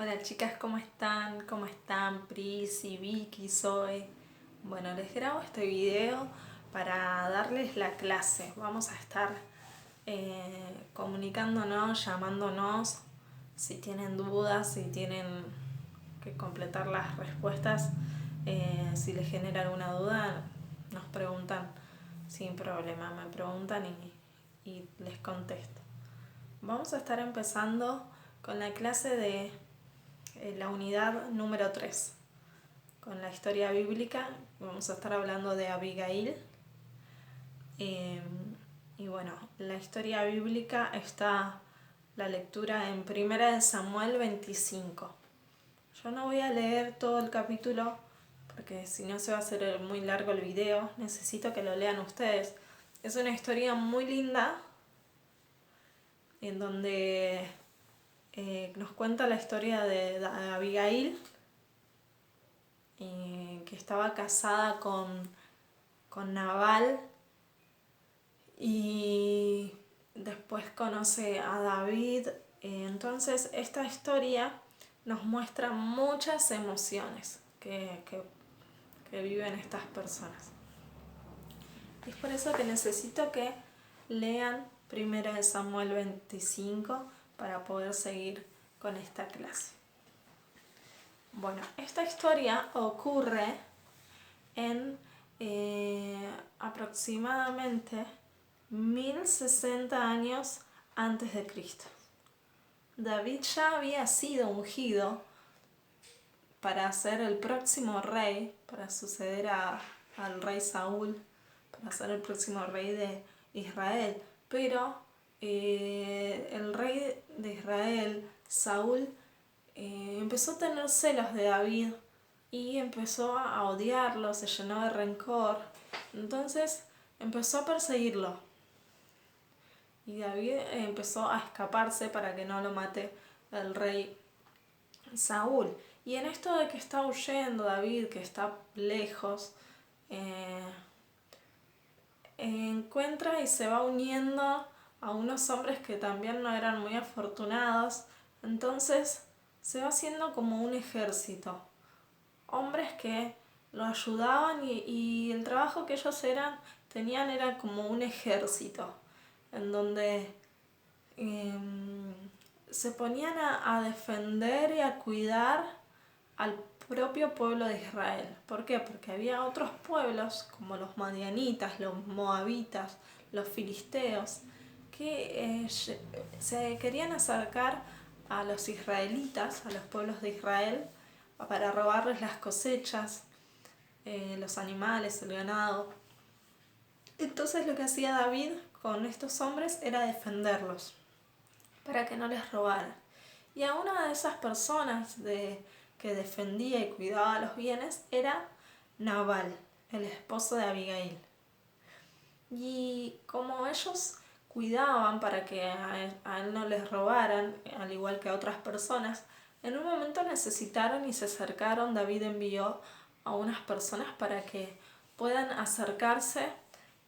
Hola chicas, ¿cómo están? ¿Cómo están? Prisi, Vicky, Zoe. Bueno, les grabo este video para darles la clase. Vamos a estar comunicándonos, llamándonos. Si tienen dudas, si tienen que completar las respuestas, si les genera alguna duda, nos preguntan sin problema. Me preguntan y les contesto. Vamos a estar empezando con la clase de la unidad número 3, con la historia bíblica. Vamos a estar hablando de Abigail. Y bueno, la historia bíblica está la lectura en 1 Samuel 25. Yo no voy a leer todo el capítulo porque si no se va a hacer muy largo el video. Necesito que lo lean ustedes. Es una historia muy linda en donde nos cuenta la historia de Abigail, que estaba casada con Nabal y después conoce a David. Entonces esta historia nos muestra muchas emociones que viven estas personas. Es por eso que necesito que lean 1 Samuel 25 para poder seguir con esta clase. Bueno, esta historia ocurre en aproximadamente 1060 años antes de Cristo. David ya había sido ungido para ser el próximo rey, para suceder al rey Saúl, para ser el próximo rey de Israel. Pero el rey de Israel, Saúl, empezó a tener celos de David y empezó a odiarlo, se llenó de rencor. Entonces empezó a perseguirlo. Y David empezó a escaparse para que no lo mate el rey Saúl. Y en esto de que está huyendo David, que está lejos, encuentra y se va uniendo a unos hombres que también no eran muy afortunados. Entonces se va haciendo como un ejército. Hombres que lo ayudaban y el trabajo que ellos tenían era como un ejército, en donde se ponían a defender y a cuidar al propio pueblo de Israel. ¿Por qué? Porque había otros pueblos como los madianitas, los moabitas, los filisteos, que se querían acercar a los israelitas, a los pueblos de Israel, para robarles las cosechas, los animales, el ganado. Entonces lo que hacía David con estos hombres era defenderlos, para que no les robaran. Y a una de esas personas que defendía y cuidaba los bienes era Nabal, el esposo de Abigail. Y como ellos cuidaban para que a él no les robaran, al igual que a otras personas, en un momento necesitaron y se acercaron. David envió a unas personas para que puedan acercarse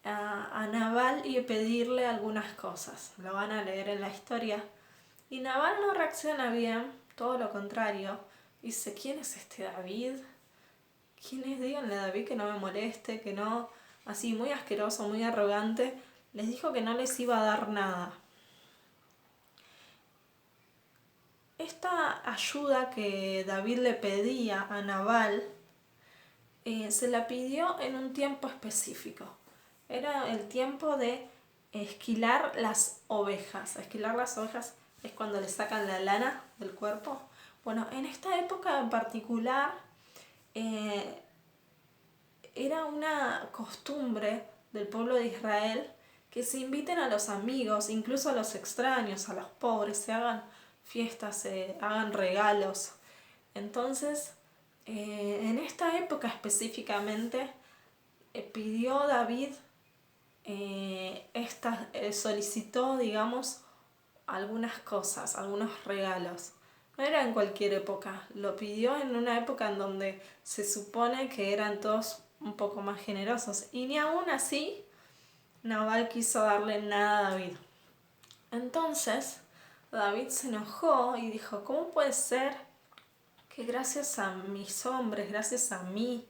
a Nabal y pedirle algunas cosas. Lo van a leer en la historia. Y Nabal no reacciona bien, todo lo contrario. Dice: ¿quién es este David? ¿Quién es? Díganle a David que no me moleste, que no. Así, muy asqueroso, muy arrogante. Les dijo que no les iba a dar nada. Esta ayuda que David le pedía a Nabal, se la pidió en un tiempo específico. Era el tiempo de esquilar las ovejas. Esquilar las ovejas es cuando le sacan la lana del cuerpo. Bueno, en esta época en particular era una costumbre del pueblo de Israel que se inviten a los amigos, incluso a los extraños, a los pobres, se hagan fiestas, se hagan regalos. Entonces, en esta época específicamente, pidió David, solicitó, digamos, algunas cosas, algunos regalos. No era en cualquier época, lo pidió en una época en donde se supone que eran todos un poco más generosos. Y ni aún así, Nabal quiso darle nada a David. Entonces, David se enojó y dijo: ¿cómo puede ser que gracias a mis hombres, gracias a mí,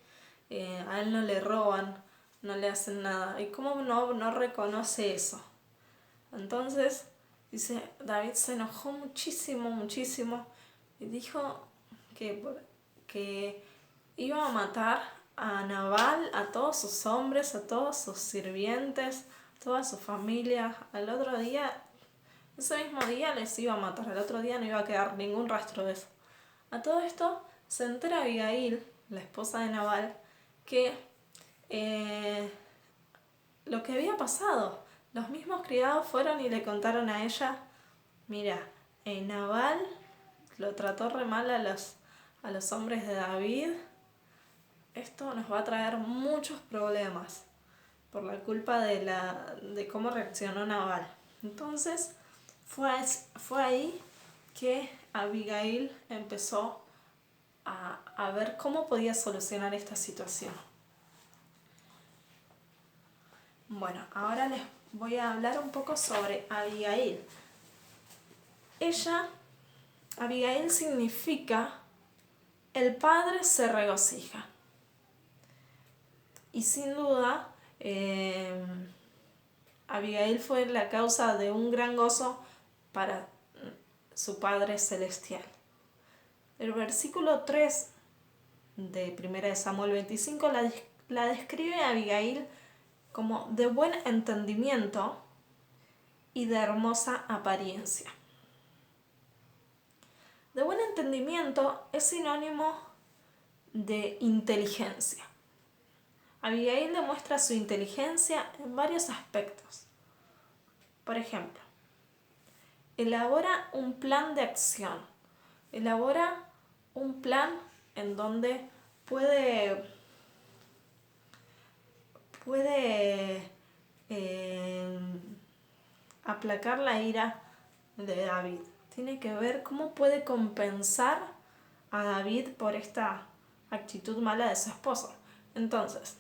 a él no le roban, no le hacen nada. ¿Y cómo no reconoce eso? Entonces, dice, David se enojó muchísimo, muchísimo, y dijo que iba a matar a Nabal, a todos sus hombres, a todos sus sirvientes, toda su familia. Al otro día, ese mismo día les iba a matar, al otro día no iba a quedar ningún rastro de eso. A todo esto se entera Abigail, la esposa de Nabal, que lo que había pasado. Los mismos criados fueron y le contaron a ella, mira, Nabal lo trató re mal a los hombres de David, esto nos va a traer muchos problemas por la culpa de cómo reaccionó Nabal. Entonces fue ahí que Abigail empezó a ver cómo podía solucionar esta situación. Bueno, ahora les voy a hablar un poco sobre Abigail. Abigail significa el padre se regocija. Y sin duda, Abigail fue la causa de un gran gozo para su Padre Celestial. El versículo 3 de 1 Samuel 25 la describe a Abigail como de buen entendimiento y de hermosa apariencia. De buen entendimiento es sinónimo de inteligencia. Abigail demuestra su inteligencia en varios aspectos. Por ejemplo, elabora un plan de acción. Elabora un plan en donde puede aplacar la ira de David. Tiene que ver cómo puede compensar a David por esta actitud mala de su esposo. Entonces,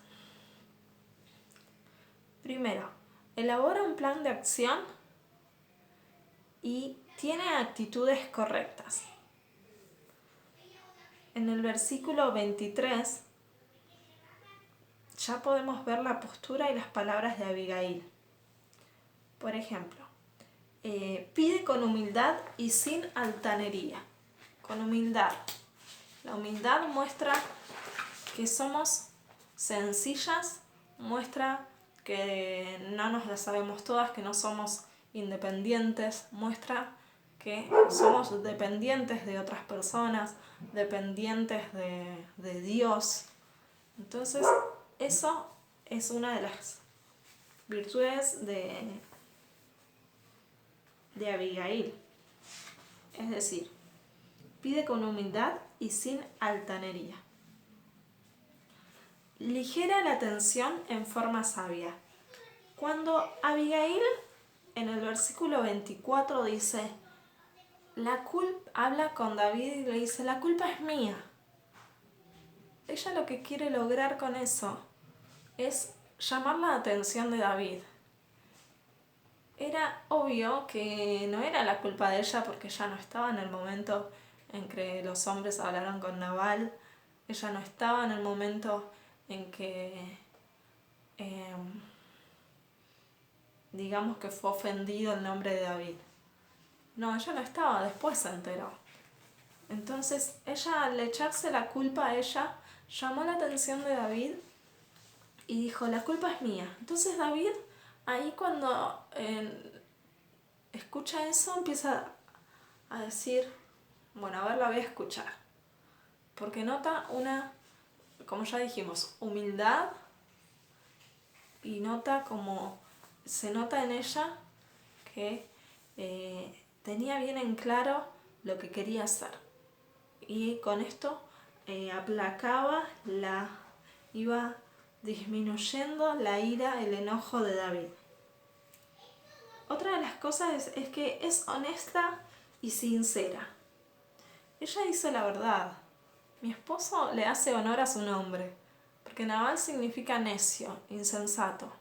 primero, elabora un plan de acción y tiene actitudes correctas. En el versículo 23 ya podemos ver la postura y las palabras de Abigail. Por ejemplo, pide con humildad y sin altanería. Con humildad. La humildad muestra que somos sencillas, muestra que no nos las sabemos todas, que no somos independientes, muestra que somos dependientes de otras personas, dependientes de Dios. Entonces, eso es una de las virtudes de Abigail. Es decir, pide con humildad y sin altanería. Ligera la tensión en forma sabia. Cuando Abigail en el versículo 24 dice, habla con David y le dice, la culpa es mía. Ella lo que quiere lograr con eso es llamar la atención de David. Era obvio que no era la culpa de ella porque ella no estaba en el momento en que los hombres hablaron con Nabal. Ella no estaba en el momento en que, digamos que fue ofendido el nombre de David. No, ella no estaba, después se enteró. Entonces, ella al echarse la culpa a ella, llamó la atención de David y dijo, la culpa es mía. Entonces David, ahí cuando escucha eso, empieza a decir, bueno, a ver, la voy a escuchar. Porque nota como ya dijimos, humildad y se nota en ella que tenía bien en claro lo que quería hacer. Y con esto iba disminuyendo la ira, el enojo de David. Otra de las cosas es que es honesta y sincera. Ella dice la verdad. Mi esposo le hace honor a su nombre, porque Nabal significa necio, insensato.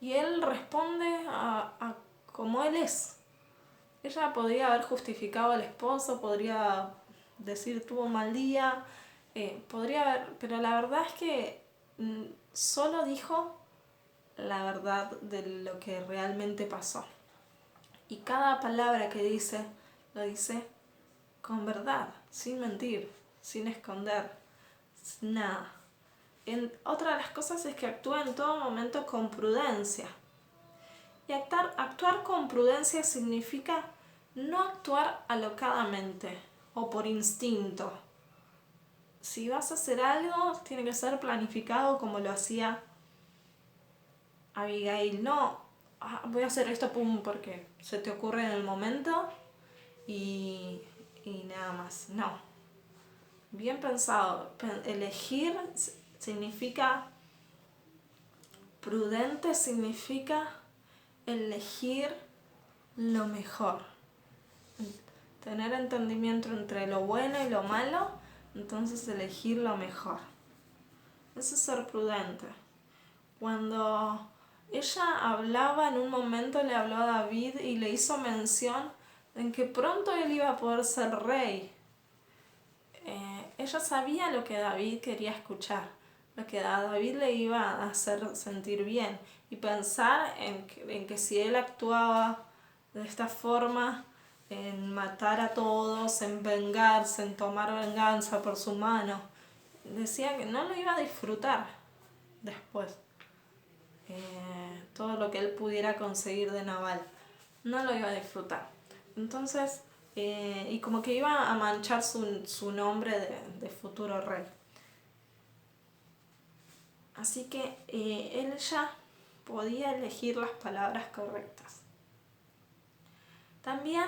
Y él responde a como él es. Ella podría haber justificado al esposo, podría decir tuvo un mal día, podría haber, pero la verdad es que solo dijo la verdad de lo que realmente pasó. Y cada palabra que dice, lo dice con verdad, sin mentir, sin esconder, nada. Otra de las cosas es que actúa en todo momento con prudencia. Y actuar con prudencia significa no actuar alocadamente o por instinto. Si vas a hacer algo, tiene que ser planificado como lo hacía Abigail. No, voy a hacer esto, pum, porque se te ocurre en el momento y nada más. No. Bien pensado. Elegir significa, prudente significa elegir lo mejor. Tener entendimiento entre lo bueno y lo malo, entonces elegir lo mejor. Eso es ser prudente. Cuando ella hablaba en un momento, le habló a David y le hizo mención en que pronto él iba a poder ser rey. Ella sabía lo que David quería escuchar, lo que a David le iba a hacer sentir bien, y pensar en que si él actuaba de esta forma, en matar a todos, en vengarse, en tomar venganza por su mano, decía que no lo iba a disfrutar después. Todo lo que él pudiera conseguir de Nabal, no lo iba a disfrutar. Entonces, y como que iba a manchar su nombre de futuro rey. Así que él ya podía elegir las palabras correctas. También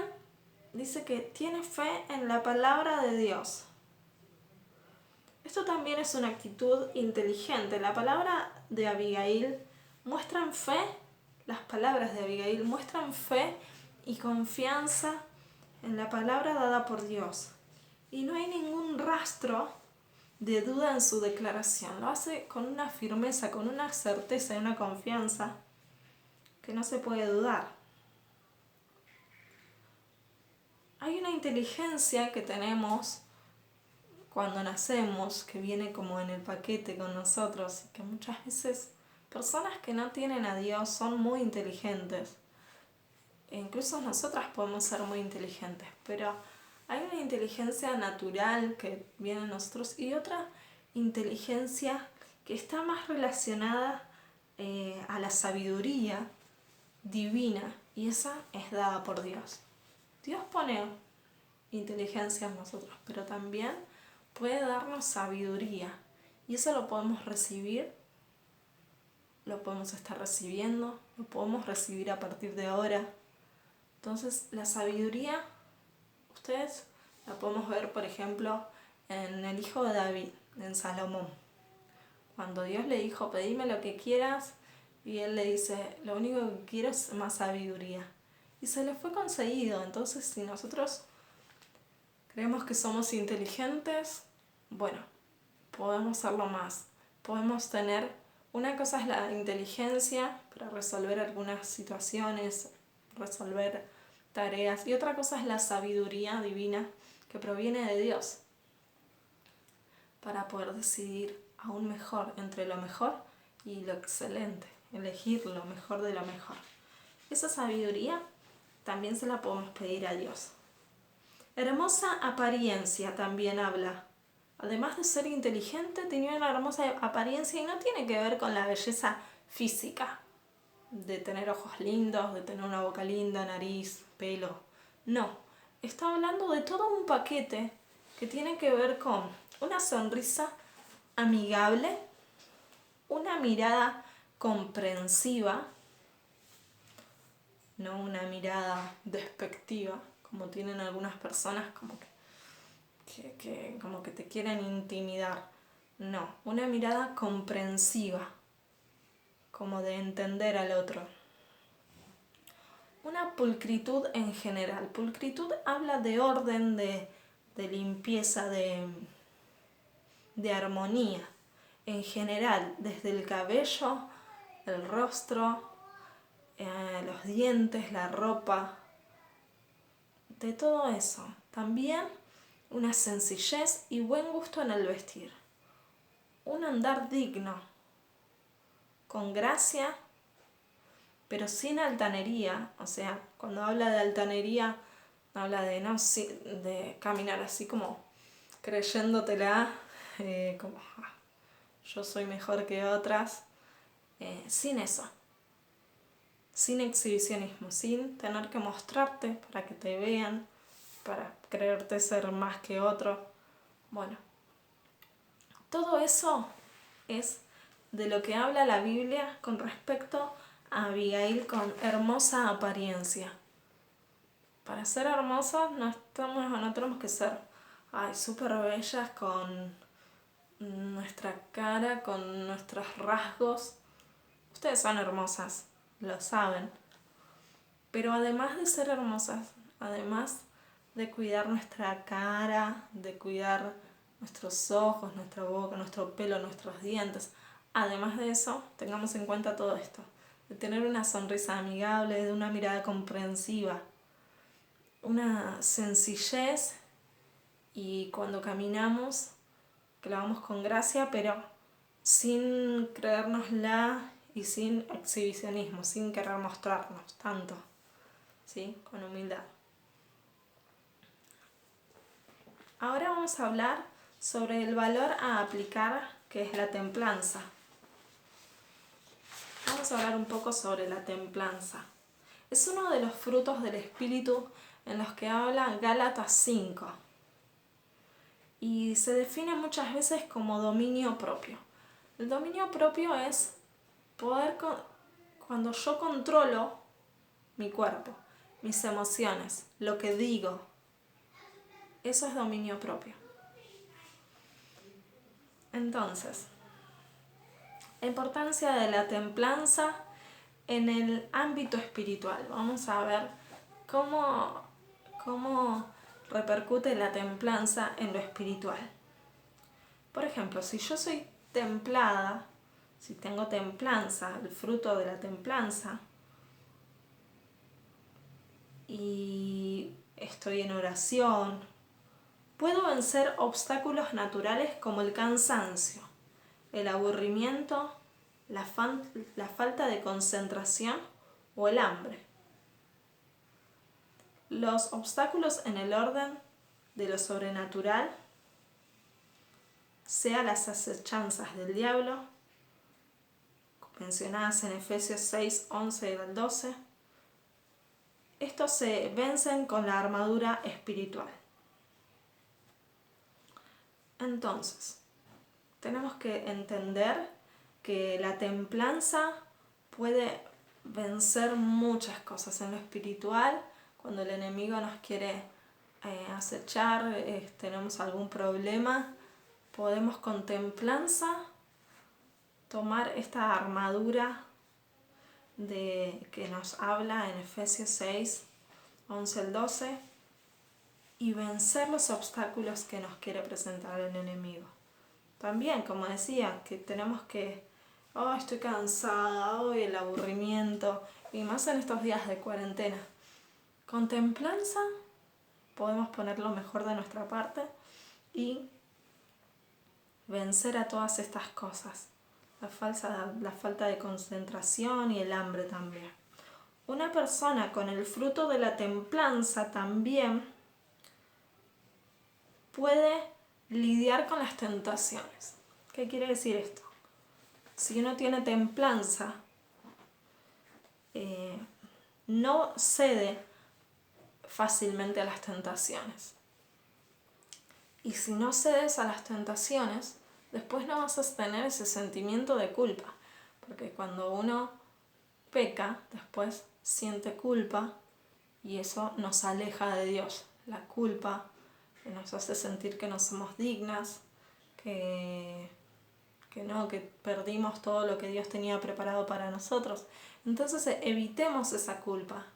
dice que tiene fe en la palabra de Dios. Esto también es una actitud inteligente. La palabra de Abigail muestran fe, las palabras de Abigail muestran fe y confianza en la palabra dada por Dios. Y no hay ningún rastro de duda en su declaración. Lo hace con una firmeza, con una certeza y una confianza que no se puede dudar. Hay una inteligencia que tenemos cuando nacemos, que viene como en el paquete con nosotros, y que muchas veces personas que no tienen a Dios son muy inteligentes. E incluso nosotras podemos ser muy inteligentes, pero hay una inteligencia natural que viene en nosotros y otra inteligencia que está más relacionada a la sabiduría divina, y esa es dada por Dios. Dios pone inteligencia en nosotros, pero también puede darnos sabiduría, y eso lo podemos recibir, lo podemos estar recibiendo, lo podemos recibir a partir de ahora. Entonces, la sabiduría, ustedes la podemos ver, por ejemplo, en el hijo de David, en Salomón. Cuando Dios le dijo, pedime lo que quieras, y él le dice, lo único que quiero es más sabiduría. Y se le fue conseguido. Entonces, si nosotros creemos que somos inteligentes, bueno, podemos serlo más. Podemos tener, una cosa es la inteligencia para resolver algunas situaciones, resolver tareas, y otra cosa es la sabiduría divina que proviene de Dios para poder decidir aún mejor entre lo mejor y lo excelente, elegir lo mejor de lo mejor. Esa sabiduría también se la podemos pedir a Dios. Hermosa apariencia también habla. Además de ser inteligente, tenía una hermosa apariencia, y no tiene que ver con la belleza física, de tener ojos lindos, de tener una boca linda, nariz, pelo. No, está hablando de todo un paquete que tiene que ver con una sonrisa amigable, una mirada comprensiva, no una mirada despectiva, como tienen algunas personas, como que te quieren intimidar. No, una mirada comprensiva, como de entender al otro. Una pulcritud en general. Pulcritud habla de orden, de limpieza, de armonía. En general, desde el cabello, el rostro, los dientes, la ropa, de todo eso. También una sencillez y buen gusto en el vestir, un andar digno, con gracia, pero sin altanería. O sea, cuando habla de altanería, habla de, no, de caminar así como creyéndotela, como yo soy mejor que otras, sin eso, sin exhibicionismo, sin tener que mostrarte para que te vean, para creerte ser más que otro. Bueno, todo eso es de lo que habla la Biblia con respecto a Abigail con hermosa apariencia. Para ser hermosas no tenemos que ser súper bellas con nuestra cara, con nuestros rasgos. Ustedes son hermosas, lo saben. Pero además de ser hermosas, además de cuidar nuestra cara, de cuidar nuestros ojos, nuestra boca, nuestro pelo, nuestros dientes, además de eso, tengamos en cuenta todo esto. De tener una sonrisa amigable, de una mirada comprensiva, una sencillez, y cuando caminamos, que lo hagamos con gracia, pero sin creérnosla y sin exhibicionismo, sin querer mostrarnos tanto, ¿sí? Con humildad. Ahora vamos a hablar sobre el valor a aplicar, que es la templanza. Vamos a hablar un poco sobre la templanza. Es uno de los frutos del espíritu en los que habla Gálatas 5. Y se define muchas veces como dominio propio. El dominio propio es poder, cuando yo controlo mi cuerpo, mis emociones, lo que digo, eso es dominio propio. Entonces, la importancia de la templanza en el ámbito espiritual. Vamos a ver cómo repercute la templanza en lo espiritual. Por ejemplo, si yo soy templada, si tengo templanza, el fruto de la templanza, y estoy en oración, puedo vencer obstáculos naturales como el cansancio, el aburrimiento, la falta de concentración o el hambre. Los obstáculos en el orden de lo sobrenatural, sea las acechanzas del diablo, mencionadas en Efesios 6, 11 al 12, estos se vencen con la armadura espiritual. Entonces, tenemos que entender que la templanza puede vencer muchas cosas en lo espiritual. Cuando el enemigo nos quiere acechar, tenemos algún problema, podemos con templanza tomar esta armadura que nos habla en Efesios 6, 11 al 12, y vencer los obstáculos que nos quiere presentar el enemigo. También, como decía, que tenemos que, estoy cansada, hoy el aburrimiento, y más en estos días de cuarentena. Con templanza podemos poner lo mejor de nuestra parte y vencer a todas estas cosas. La falta de concentración y el hambre también. Una persona con el fruto de la templanza también puede lidiar con las tentaciones. ¿Qué quiere decir esto? Si uno tiene templanza, no cede fácilmente a las tentaciones. Y si no cedes a las tentaciones, después no vas a tener ese sentimiento de culpa. Porque cuando uno peca, después siente culpa y eso nos aleja de Dios. La culpa nos hace sentir que no somos dignas, que perdimos todo lo que Dios tenía preparado para nosotros. Entonces evitemos esa culpa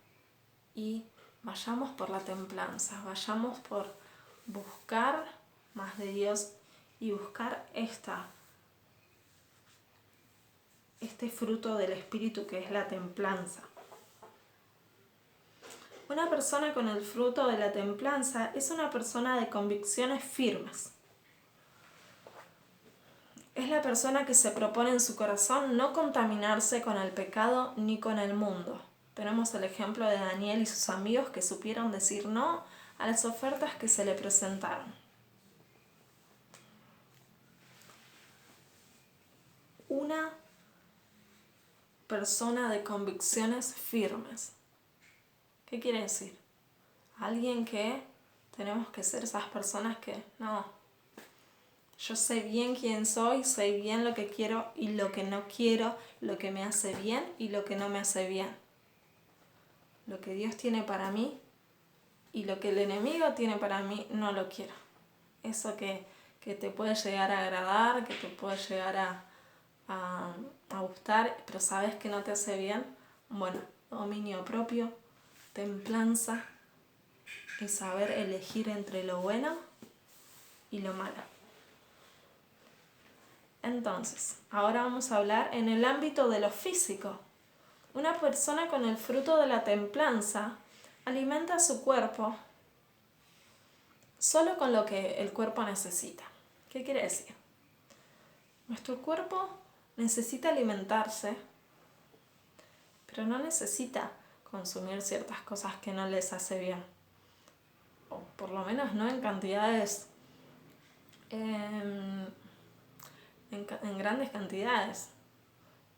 y vayamos por la templanza, vayamos por buscar más de Dios y buscar este fruto del Espíritu que es la templanza. Una persona con el fruto de la templanza es una persona de convicciones firmes. Es la persona que se propone en su corazón no contaminarse con el pecado ni con el mundo. Tenemos el ejemplo de Daniel y sus amigos que supieron decir no a las ofertas que se le presentaron. Una persona de convicciones firmes. ¿Qué quiere decir? Alguien que tenemos que ser esas personas que no. Yo sé bien quién soy, sé bien lo que quiero y lo que no quiero, lo que me hace bien y lo que no me hace bien. Lo que Dios tiene para mí y lo que el enemigo tiene para mí no lo quiero. Eso que te puede llegar a agradar, que te puede llegar a gustar, pero sabes que no te hace bien. Bueno, dominio propio, templanza y saber elegir entre lo bueno y lo malo. Entonces, ahora vamos a hablar en el ámbito de lo físico. Una persona con el fruto de la templanza alimenta su cuerpo solo con lo que el cuerpo necesita. ¿Qué quiere decir? Nuestro cuerpo necesita alimentarse, pero no necesita consumir ciertas cosas que no les hace bien. O por lo menos no en cantidades, en grandes cantidades.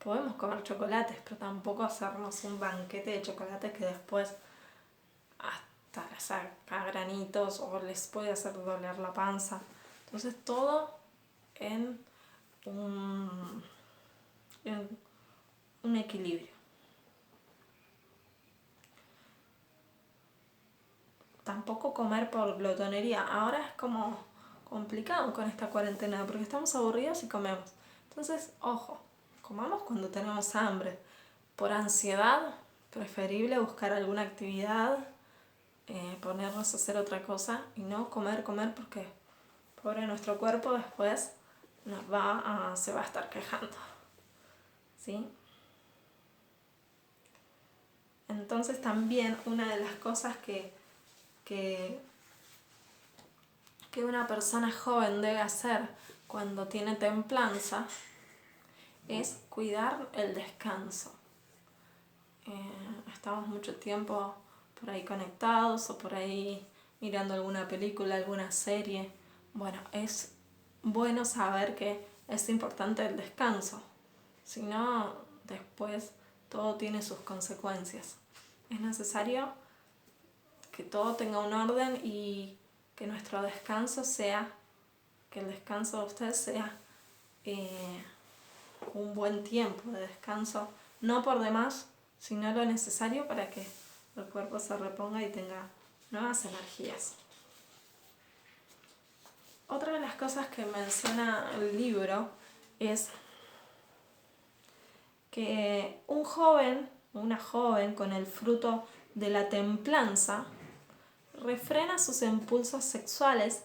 Podemos comer chocolates, pero tampoco hacernos un banquete de chocolates que después hasta les saca granitos o les puede hacer doler la panza. Entonces todo en un equilibrio. Tampoco comer por glotonería. Ahora es como complicado con esta cuarentena porque estamos aburridos y comemos. Entonces, ojo, comamos cuando tenemos hambre. Por ansiedad, preferible buscar alguna actividad, ponernos a hacer otra cosa y no comer porque pobre nuestro cuerpo después se va a estar quejando. ¿Sí? Entonces también una de las cosas que una persona joven debe hacer cuando tiene templanza es cuidar el descanso. Estamos mucho tiempo por ahí conectados o por ahí mirando alguna película, alguna serie. Bueno, es bueno saber que es importante el descanso. Si no, después todo tiene sus consecuencias. Es necesario que todo tenga un orden y que nuestro descanso que el descanso de ustedes sea un buen tiempo de descanso, no por demás, sino lo necesario para que el cuerpo se reponga y tenga nuevas energías. Otra de las cosas que menciona el libro es que un joven, una joven con el fruto de la templanza refrena sus impulsos sexuales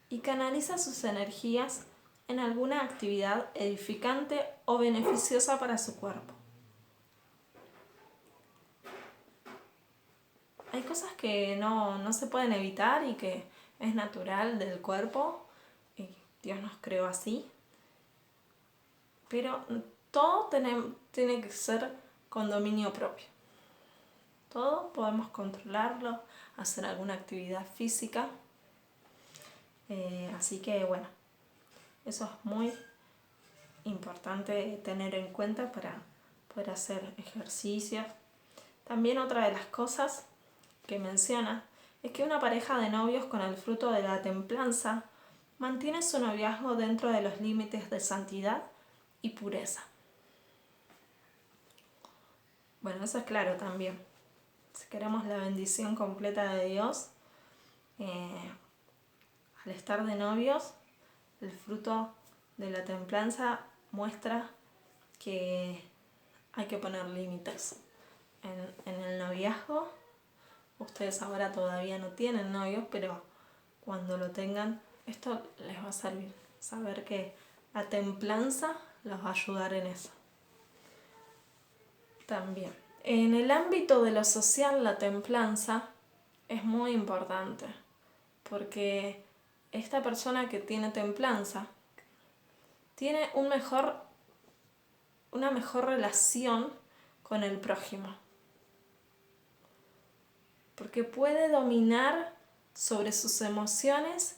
y canaliza sus energías en alguna actividad edificante o beneficiosa para su cuerpo. Hay cosas que no se pueden evitar y que es natural del cuerpo y Dios nos creó así, pero todo tiene que ser con dominio propio. Todo podemos controlarlo, hacer alguna actividad física. Así que bueno, eso es muy importante tener en cuenta para poder hacer ejercicio. También otra de las cosas que menciona es que una pareja de novios con el fruto de la templanza mantiene su noviazgo dentro de los límites de santidad y pureza. Bueno, eso es claro también. Si queremos la bendición completa de Dios, al estar de novios, el fruto de la templanza muestra que hay que poner límites. En el noviazgo, ustedes ahora todavía no tienen novios, pero cuando lo tengan, esto les va a servir. Saber que la templanza los va a ayudar en eso. También, en el ámbito de lo social, la templanza es muy importante, porque esta persona que tiene templanza tiene una mejor relación con el prójimo, porque puede dominar sobre sus emociones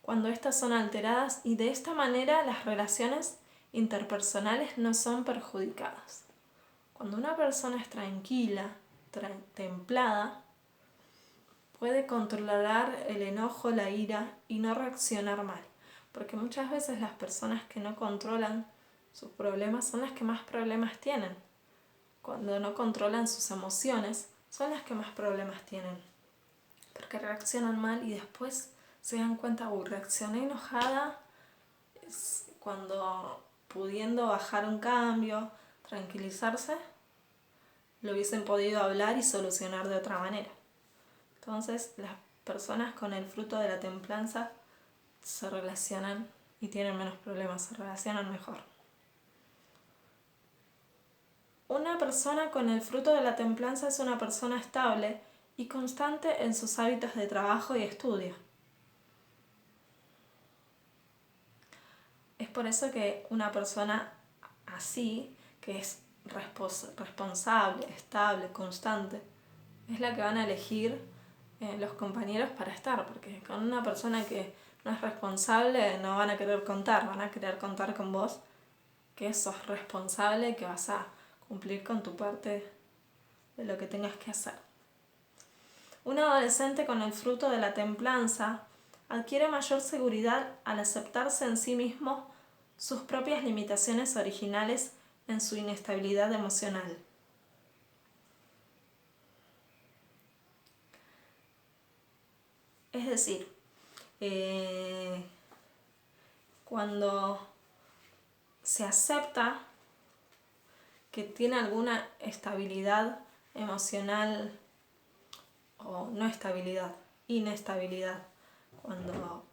cuando éstas son alteradas, y de esta manera las relaciones interpersonales no son perjudicadas. Cuando una persona es tranquila, templada, puede controlar el enojo, la ira y no reaccionar mal. Porque muchas veces las personas que no controlan sus problemas son las que más problemas tienen. Cuando no controlan sus emociones, son las que más problemas tienen. Porque reaccionan mal y después se dan cuenta, reaccioné enojada, cuando pudiendo bajar un cambio, tranquilizarse, lo hubiesen podido hablar y solucionar de otra manera. Entonces, las personas con el fruto de la templanza se relacionan y tienen menos problemas, se relacionan mejor. Una persona con el fruto de la templanza es una persona estable y constante en sus hábitos de trabajo y estudio. Es por eso que una persona así, que es responsable, estable, constante, es la que van a elegir los compañeros para estar, porque con una persona que no es responsable no van a querer contar, van a querer contar con vos, que sos responsable y que vas a cumplir con tu parte de lo que tengas que hacer. Un adolescente con el fruto de la templanza adquiere mayor seguridad al aceptarse en sí mismo sus propias limitaciones originales en su inestabilidad emocional. Es decir, cuando se acepta que tiene alguna estabilidad emocional o no estabilidad, inestabilidad, cuando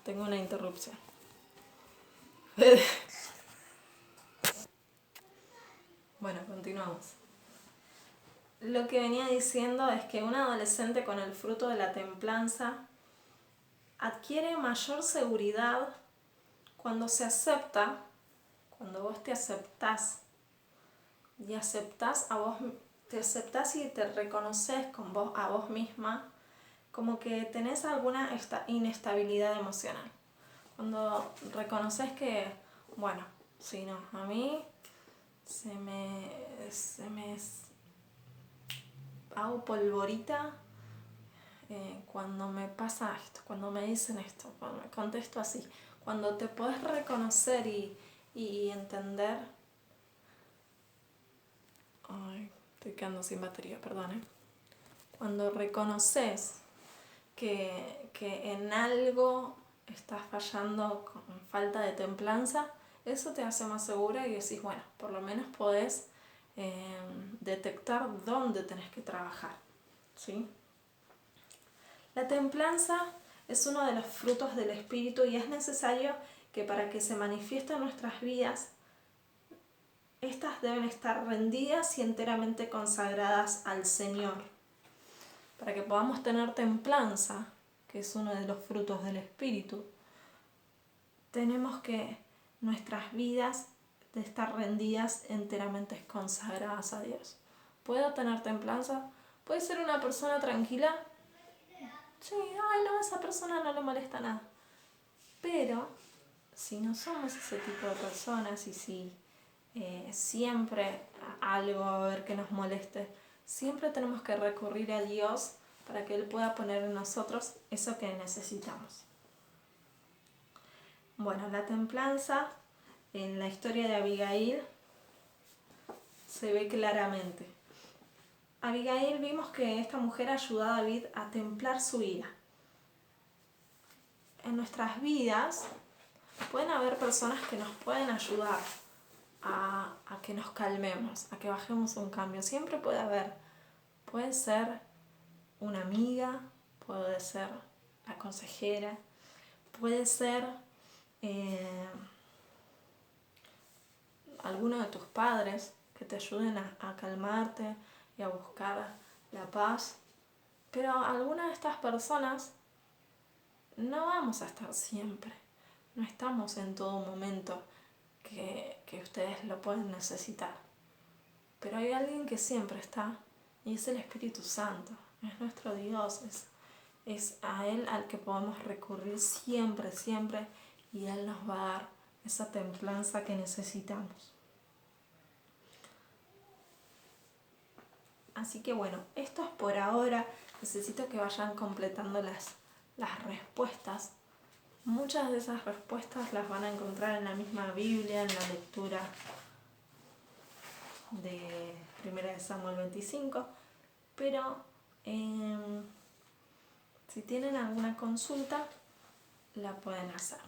tengo una interrupción. Bueno, continuamos. Lo que venía diciendo es que un adolescente con el fruto de la templanza adquiere mayor seguridad cuando se acepta, cuando vos te aceptás y te aceptás y te reconoces a vos misma, como que tenés alguna inestabilidad emocional. Cuando reconoces que, bueno, si no, a mí se me hago polvorita cuando me pasa esto, cuando me dicen esto, cuando me contesto así. Cuando te podés reconocer y entender. Ay, estoy quedando sin batería, perdón. Cuando reconoces que en algo estás fallando con falta de templanza, eso te hace más segura y decís, bueno, por lo menos podés detectar dónde tenés que trabajar, ¿sí? La templanza es uno de los frutos del espíritu y es necesario que para que se manifieste en nuestras vidas, estas deben estar rendidas y enteramente consagradas al Señor. Para que podamos tener templanza, que es uno de los frutos del espíritu, tenemos que nuestras vidas de estar rendidas enteramente consagradas a Dios. ¿Puedo tener templanza? ¿Puede ser una persona tranquila? Sí, ay no, a esa persona no le molesta nada. Pero si no somos ese tipo de personas y si siempre algo va a haber que nos moleste, siempre tenemos que recurrir a Dios para que Él pueda poner en nosotros eso que necesitamos. Bueno, la templanza en la historia de Abigail se ve claramente. Abigail, vimos que esta mujer ayudó a David a templar su ira. En nuestras vidas pueden haber personas que nos pueden ayudar a que nos calmemos, a que bajemos un cambio. Siempre puede haber. Puede ser una amiga, puede ser la consejera, puede ser alguno de tus padres que te ayuden a calmarte, y a buscar la paz. Pero algunas de estas personas no vamos a estar siempre. No estamos en todo momento que ustedes lo pueden necesitar. Pero hay alguien que siempre está y es el Espíritu Santo. Es nuestro Dios. Es a Él al que podemos recurrir siempre, siempre. Y Él nos va a dar esa templanza que necesitamos. Así que bueno, esto es por ahora. Necesito que vayan completando las respuestas. Muchas de esas respuestas las van a encontrar en la misma Biblia, en la lectura de 1 Samuel 25. Pero si tienen alguna consulta, la pueden hacer.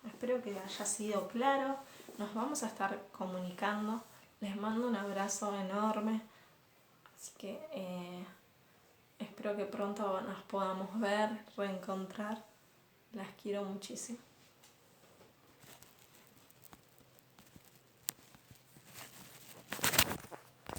Espero que haya sido claro. Nos vamos a estar comunicando. Les mando un abrazo enorme. Así que espero que pronto nos podamos ver, reencontrar. Las quiero muchísimo.